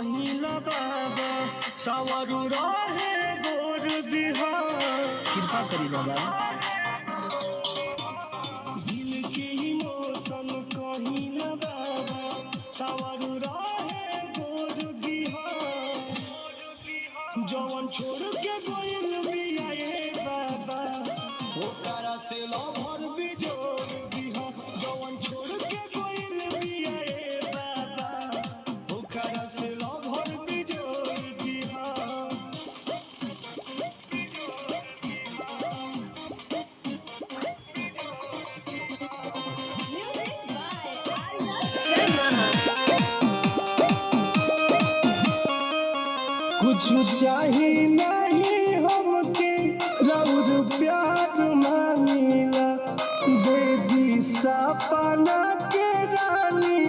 कहिला बाबा सावरू रहे गोर बिहार कृपा करी बाबा दिल के इमोशन कहिला बाबा सावरू रहे गोर बिहार जवन छोड़ के गोइल बियाए बाबा ओकरा से लभर बिजोड़ दिहा जवन छोड़ के गोइल बियाए बाबा ओकरा से लभर बिजोड़ दिहा कुछ चाही नहीं हमके रउर प्यार मांगिला देवी सपना के रानी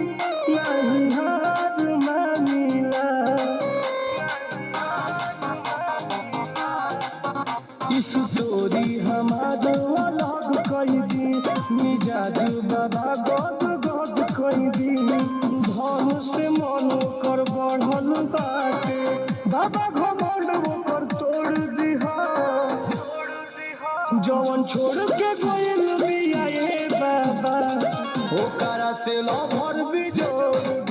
नहीं हार मांगिला इस तोरी हमारो अलग कई दी मिजाज बाबा गद गद कई दी धन से मन कर बढ़ल बाटे बाबा घमंड ओकर तोड़ दिहा जवन छोड़ के गोइल बियाए बाबा ओकरा से लभर बिजोड़